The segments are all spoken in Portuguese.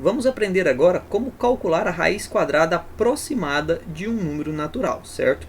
Vamos aprender agora como calcular a raiz quadrada aproximada de um número natural, certo?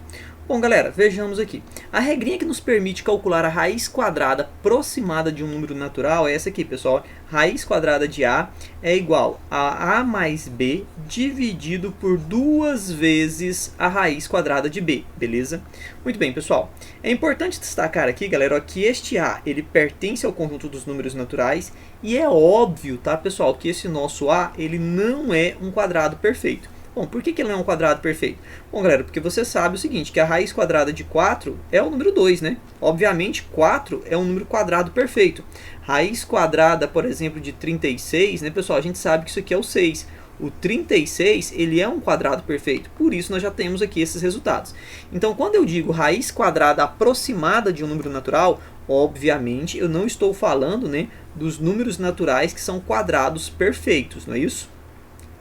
Bom, galera, vejamos aqui. A regrinha que nos permite calcular a raiz quadrada aproximada de um número natural é essa aqui, pessoal. Raiz quadrada de A é igual a A mais B dividido por 2 vezes a raiz quadrada de B, beleza? Muito bem, pessoal. É importante destacar aqui, galera, ó, que este A ele pertence ao conjunto dos números naturais e é óbvio, tá, pessoal, que esse nosso A ele não é um quadrado perfeito. Bom, por que ele não é um quadrado perfeito? Bom, galera, porque você sabe o seguinte, que a raiz quadrada de 4 é o número 2, né? Obviamente, 4 é um número quadrado perfeito. Raiz quadrada, por exemplo, de 36, né, pessoal? A gente sabe que isso aqui é o 6. O 36, ele é um quadrado perfeito. Por isso, nós já temos aqui esses resultados. Então, quando eu digo raiz quadrada aproximada de um número natural, obviamente, eu não estou falando, né, dos números naturais que são quadrados perfeitos, não é isso?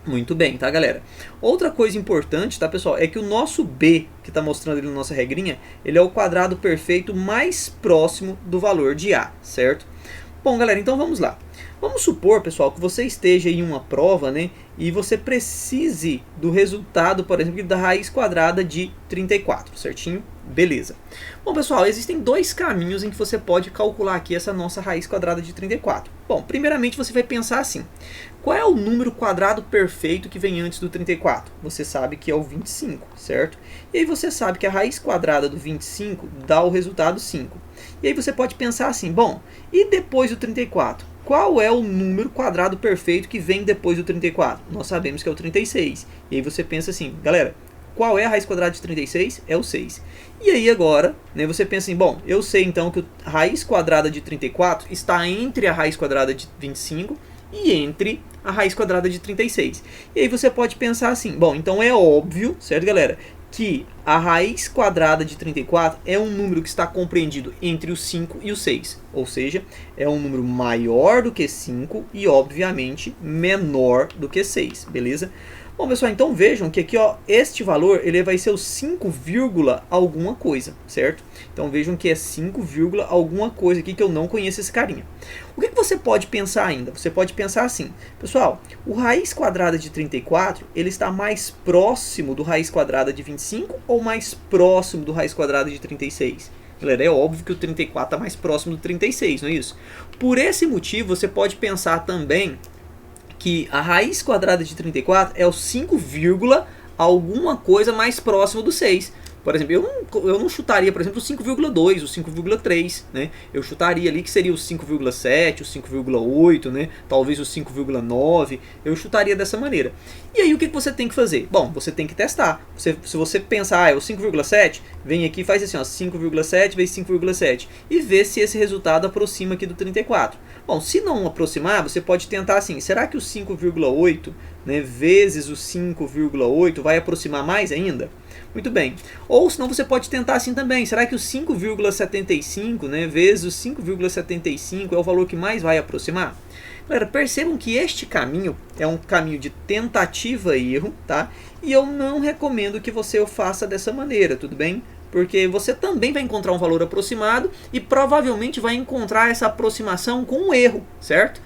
Muito bem, tá, galera? Outra coisa importante, tá, pessoal, é que o nosso B, que está mostrando ali na nossa regrinha, ele é o quadrado perfeito mais próximo do valor de A, certo? Bom, galera, então vamos lá. Vamos supor, pessoal, que você esteja em uma prova, né, e você precise do resultado, por exemplo, da raiz quadrada de 34, certinho? Beleza. Bom, pessoal, existem dois caminhos em que você pode calcular aqui essa nossa raiz quadrada de 34. Bom, primeiramente você vai pensar assim: qual é o número quadrado perfeito que vem antes do 34? Você sabe que é o 25, certo? E aí você sabe que a raiz quadrada do 25 dá o resultado 5. E aí você pode pensar assim: bom, e depois do 34? Qual é o número quadrado perfeito que vem depois do 34? Nós sabemos que é o 36. E aí você pensa assim, galera, qual é a raiz quadrada de 36? É o 6. E aí agora, né, você pensa assim, bom, eu sei então que a raiz quadrada de 34 está entre a raiz quadrada de 25 e entre a raiz quadrada de 36. E aí você pode pensar assim, bom, então é óbvio, certo, galera, que a raiz quadrada de 34 é um número que está compreendido entre o 5 e o 6. Ou seja, é um número maior do que 5 e, obviamente, menor do que 6, beleza? Bom, pessoal, então vejam que aqui, ó, este valor ele vai ser o 5, alguma coisa, certo? Então vejam que é 5, alguma coisa aqui que eu não conheço esse carinha. O que você pode pensar ainda? Você pode pensar assim, pessoal, o raiz quadrada de 34, ele está mais próximo do raiz quadrada de 25 ou mais próximo do raiz quadrada de 36? Galera, é óbvio que o 34 está mais próximo do 36, não é isso? Por esse motivo, você pode pensar também que a raiz quadrada de 34 é o 5, alguma coisa mais próximo do 6. Por exemplo, eu não chutaria, por exemplo, o 5,2, o 5,3, né? Eu chutaria ali que seria o 5,7, o 5,8, né? Talvez o 5,9. Eu chutaria dessa maneira. E aí o que você tem que fazer? Bom, você tem que testar. Se você pensar, é o 5,7, vem aqui e faz assim, ó, 5,7 vezes 5,7 e vê se esse resultado aproxima aqui do 34. Bom, se não aproximar, você pode tentar assim, será que o 5,8, né, vezes o 5,8 vai aproximar mais ainda? Muito bem. Ou senão você pode tentar assim também. Será que o 5,75, né, vezes o 5,75 é o valor que mais vai aproximar? Galera, percebam que este caminho é um caminho de tentativa e erro, tá? E eu não recomendo que você o faça dessa maneira, tudo bem? Porque você também vai encontrar um valor aproximado e provavelmente vai encontrar essa aproximação com um erro, certo?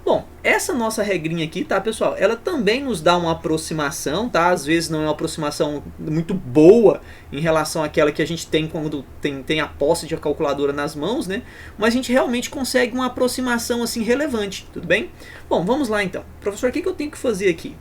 Bom, essa nossa regrinha aqui, tá, pessoal, ela também nos dá uma aproximação, tá? Às vezes não é uma aproximação muito boa em relação àquela que a gente tem quando tem a posse de calculadora nas mãos, né? Mas a gente realmente consegue uma aproximação, assim, relevante, tudo bem? Bom, vamos lá, então. Professor, o que eu tenho que fazer aqui?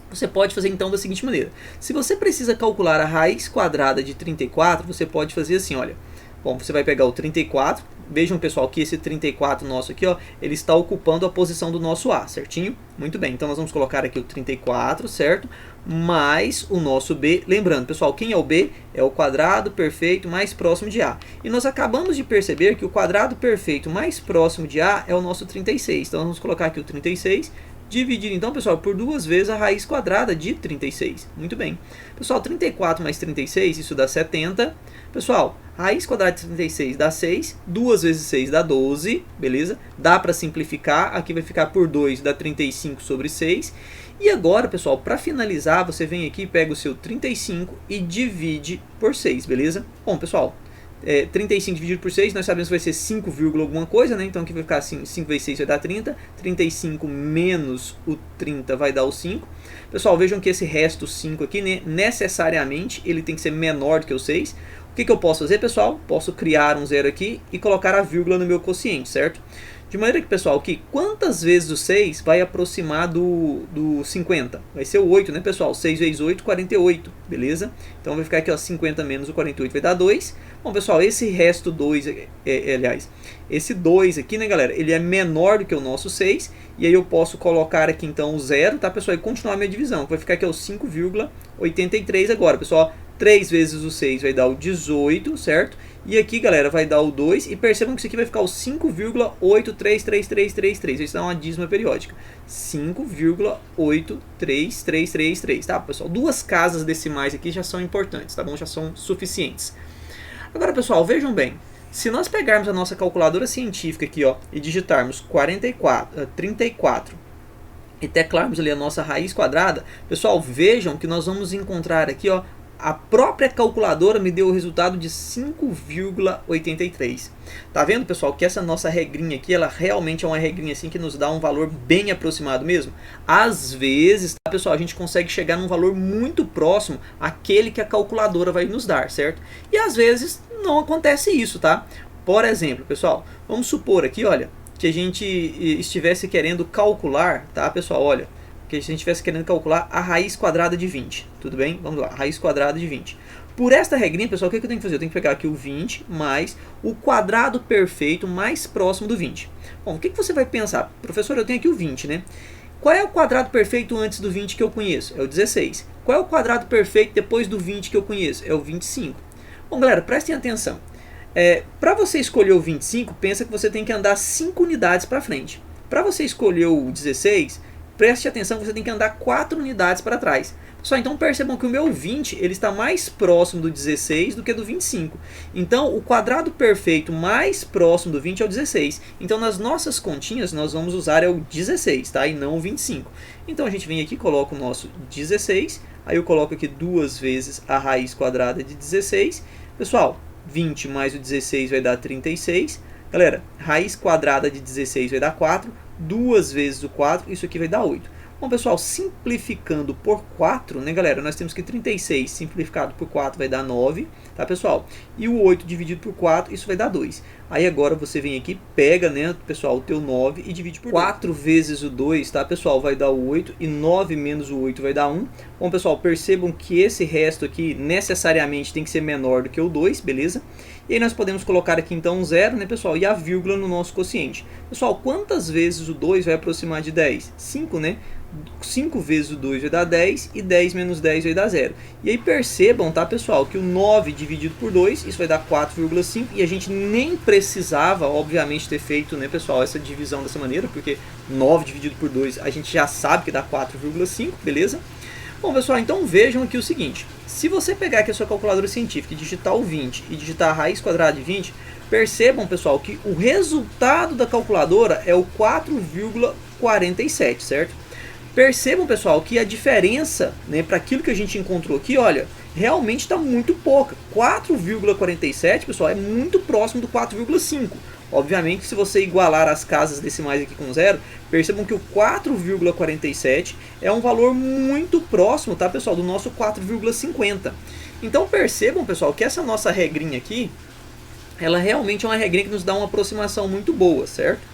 Você pode fazer, então, da seguinte maneira. Se você precisa calcular a raiz quadrada de 34, você pode fazer assim, olha. Bom, você vai pegar o 34, vejam, pessoal, que esse 34 nosso aqui, ó, ele está ocupando a posição do nosso A, certinho? Muito bem, então nós vamos colocar aqui o 34, certo? Mais o nosso B. Lembrando, pessoal, quem é o B? É o quadrado perfeito mais próximo de A. E nós acabamos de perceber que o quadrado perfeito mais próximo de A é o nosso 36. Então, nós vamos colocar aqui o 36, dividir, então, pessoal, por 2 vezes a raiz quadrada de 36. Muito bem. Pessoal, 34 mais 36, isso dá 70. Pessoal, raiz quadrada de 36 dá 6. 2 vezes 6 dá 12, beleza? Dá para simplificar. Aqui vai ficar por 2, dá 35 sobre 6. E agora, pessoal, para finalizar, você vem aqui, pega o seu 35 e divide por 6, beleza? Bom, pessoal, 35 dividido por 6, nós sabemos que vai ser 5, alguma coisa, né? Então aqui vai ficar assim, 5 vezes 6 vai dar 30. 35 menos o 30 vai dar o 5. Pessoal, vejam que esse resto 5 aqui, né, necessariamente, ele tem que ser menor do que o 6. O que eu posso fazer, pessoal? Posso criar um zero aqui e colocar a vírgula no meu quociente, certo? De maneira que, pessoal, aqui, quantas vezes o 6 vai aproximar do 50? Vai ser o 8, né, pessoal? 6 vezes 8, 48, beleza? Então vai ficar aqui, ó, 50 menos o 48 vai dar 2. Bom, pessoal, esse resto 2, aliás, esse 2 aqui, né, galera, ele é menor do que o nosso 6. E aí eu posso colocar aqui, então, o 0, tá, pessoal? E continuar a minha divisão. Vai ficar aqui, ó, 5,83 agora, pessoal. 3 vezes o 6 vai dar o 18, certo? E aqui, galera, vai dar o 2. E percebam que isso aqui vai ficar o 5,833333. Isso dá uma dízima periódica. 5,83333, tá, pessoal? Duas casas decimais aqui já são importantes, tá bom? Já são suficientes. Agora, pessoal, vejam bem. Se nós pegarmos a nossa calculadora científica aqui, ó, e digitarmos 34 e teclarmos ali a nossa raiz quadrada, pessoal, vejam que nós vamos encontrar aqui, ó, a própria calculadora me deu o resultado de 5,83. Tá vendo, pessoal, que essa nossa regrinha aqui, ela realmente é uma regrinha assim que nos dá um valor bem aproximado mesmo? Às vezes, tá, pessoal, a gente consegue chegar num valor muito próximo àquele que a calculadora vai nos dar, certo? E às vezes não acontece isso, tá? Por exemplo, pessoal, vamos supor aqui, olha, que a gente estivesse querendo calcular, tá, pessoal, olha, que a gente estivesse querendo calcular a raiz quadrada de 20. Tudo bem? Vamos lá, raiz quadrada de 20. Por esta regrinha, pessoal, o que eu tenho que fazer? Eu tenho que pegar aqui o 20 mais o quadrado perfeito mais próximo do 20. Bom, o que você vai pensar? Professor, eu tenho aqui o 20, né? Qual é o quadrado perfeito antes do 20 que eu conheço? É o 16. Qual é o quadrado perfeito depois do 20 que eu conheço? É o 25. Bom, galera, prestem atenção. Para você escolher o 25, pensa que você tem que andar 5 unidades para frente. Para você escolher o 16... preste atenção que você tem que andar 4 unidades para trás. Pessoal, então percebam que o meu 20 ele está mais próximo do 16 do que do 25. Então, o quadrado perfeito mais próximo do 20 é o 16. Então, nas nossas continhas, nós vamos usar o 16, tá? E não o 25. Então, a gente vem aqui e coloca o nosso 16. Aí eu coloco aqui 2 vezes a raiz quadrada de 16. Pessoal, 20 mais o 16 vai dar 36. Galera, raiz quadrada de 16 vai dar 4. 2 vezes o 4, isso aqui vai dar 8. Bom, pessoal, simplificando por 4, né, galera? Nós temos que 36 simplificado por 4 vai dar 9, tá, pessoal? E o 8 dividido por 4, isso vai dar 2. Aí agora você vem aqui, pega, né, pessoal, o teu 9 e divide por 4 vezes o 2, tá, pessoal? Vai dar o 8 e 9 menos o 8 vai dar 1. Bom, pessoal, percebam que esse resto aqui necessariamente tem que ser menor do que o 2, beleza? E aí nós podemos colocar aqui então um 0, né, pessoal? E a vírgula no nosso quociente. Pessoal, quantas vezes o 2 vai aproximar de 10? 5, né? 5 vezes o 2 vai dar 10 e 10 menos 10 vai dar 0. E aí percebam, tá, pessoal, que o 9 dividido por 2, isso vai dar 4,5 e a gente nem precisava, obviamente, ter feito, né, pessoal, essa divisão dessa maneira, porque 9 dividido por 2 a gente já sabe que dá 4,5, beleza? Bom, pessoal, então vejam aqui o seguinte. Se você pegar aqui a sua calculadora científica e digitar o 20 e digitar a raiz quadrada de 20, percebam, pessoal, que o resultado da calculadora é o 4,47, certo? Percebam, pessoal, que a diferença, né, para aquilo que a gente encontrou aqui, olha, realmente está muito pouca. 4,47, pessoal, é muito próximo do 4,5. Obviamente, se você igualar as casas decimais aqui com 0, percebam que o 4,47 é um valor muito próximo, tá, pessoal, do nosso 4,50. Então percebam, pessoal, que essa nossa regrinha aqui, ela realmente é uma regrinha que nos dá uma aproximação muito boa, certo?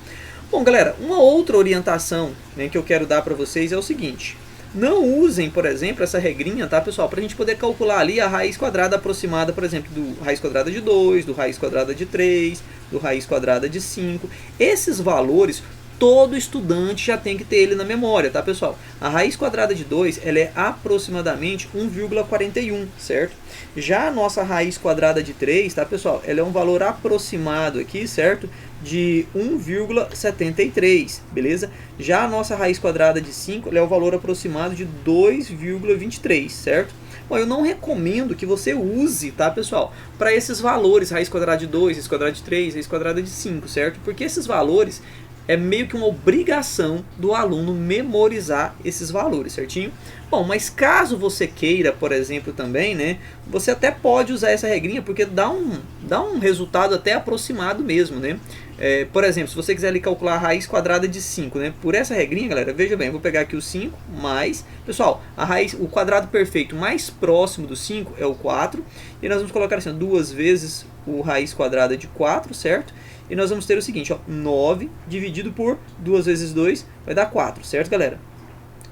Bom, galera, uma outra orientação, né, que eu quero dar para vocês é o seguinte. Não usem, por exemplo, essa regrinha, tá, pessoal, para a gente poder calcular ali a raiz quadrada aproximada, por exemplo, do raiz quadrada de 2, do raiz quadrada de 3, do raiz quadrada de 5. Esses valores, todo estudante já tem que ter ele na memória, tá, pessoal? A raiz quadrada de 2, ela é aproximadamente 1,41, certo? Já a nossa raiz quadrada de 3, tá, pessoal? Ela é um valor aproximado aqui, certo? De 1,73, beleza? Já a nossa raiz quadrada de 5, ela é o valor aproximado de 2,23, certo? Bom, eu não recomendo que você use, tá, pessoal, para esses valores, raiz quadrada de 2, raiz quadrada de 3, raiz quadrada de 5, certo? Porque esses valores, é meio que uma obrigação do aluno memorizar esses valores, certinho? Bom, mas caso você queira, por exemplo, também, né, você até pode usar essa regrinha, porque dá um resultado até aproximado mesmo, né? Por exemplo, se você quiser ali calcular a raiz quadrada de 5, né, por essa regrinha, galera, veja bem, eu vou pegar aqui o 5 mais, pessoal, o quadrado perfeito mais próximo do 5 é o 4, e nós vamos colocar assim, 2 vezes o raiz quadrada de 4, certo? E nós vamos ter o seguinte, ó, 9 dividido por 2 vezes 2 vai dar 4, certo, galera?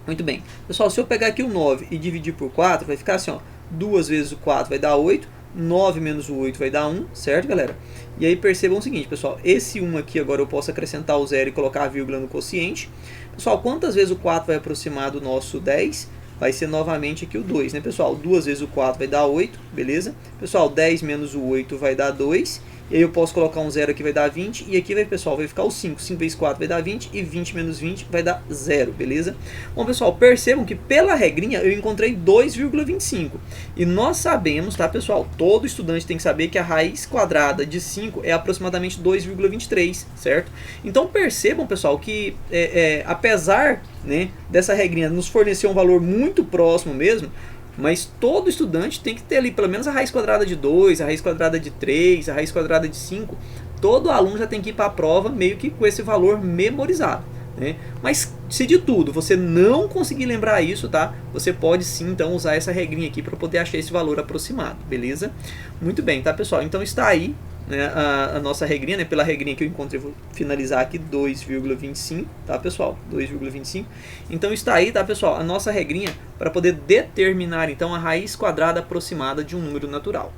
Muito bem. Pessoal, se eu pegar aqui o 9 e dividir por 4, vai ficar assim, ó, 2 vezes o 4 vai dar 8, 9 menos o 8 vai dar 1, certo, galera? E aí percebam o seguinte, pessoal, esse 1 aqui agora eu posso acrescentar o 0 e colocar a vírgula no quociente. Pessoal, quantas vezes o 4 vai aproximar do nosso 10? Vai ser novamente aqui o 2, né, pessoal? 2 vezes o 4 vai dar 8, beleza? Pessoal, 10 menos o 8 vai dar 2. E aí eu posso colocar um 0 aqui, vai dar 20. E aqui, pessoal, vai ficar o 5. 5 vezes 4 vai dar 20. E 20 menos 20 vai dar 0, beleza? Bom, pessoal, percebam que pela regrinha eu encontrei 2,25. E nós sabemos, tá, pessoal? Todo estudante tem que saber que a raiz quadrada de 5 é aproximadamente 2,23, certo? Então percebam, pessoal, que apesar, né, dessa regrinha nos fornecer um valor muito próximo mesmo, mas todo estudante tem que ter ali pelo menos a raiz quadrada de 2, a raiz quadrada de 3, a raiz quadrada de 5. Todo aluno já tem que ir para a prova meio que com esse valor memorizado, né? Mas se de tudo você não conseguir lembrar isso, tá? Você pode sim então usar essa regrinha aqui para poder achar esse valor aproximado, beleza? Muito bem, tá, pessoal? Então está aí, né, a nossa regrinha, né, pela regrinha que eu encontrei, vou finalizar aqui, 2,25, tá, pessoal? 2,25. Então está aí, tá, pessoal, a nossa regrinha para poder determinar então a raiz quadrada aproximada de um número natural.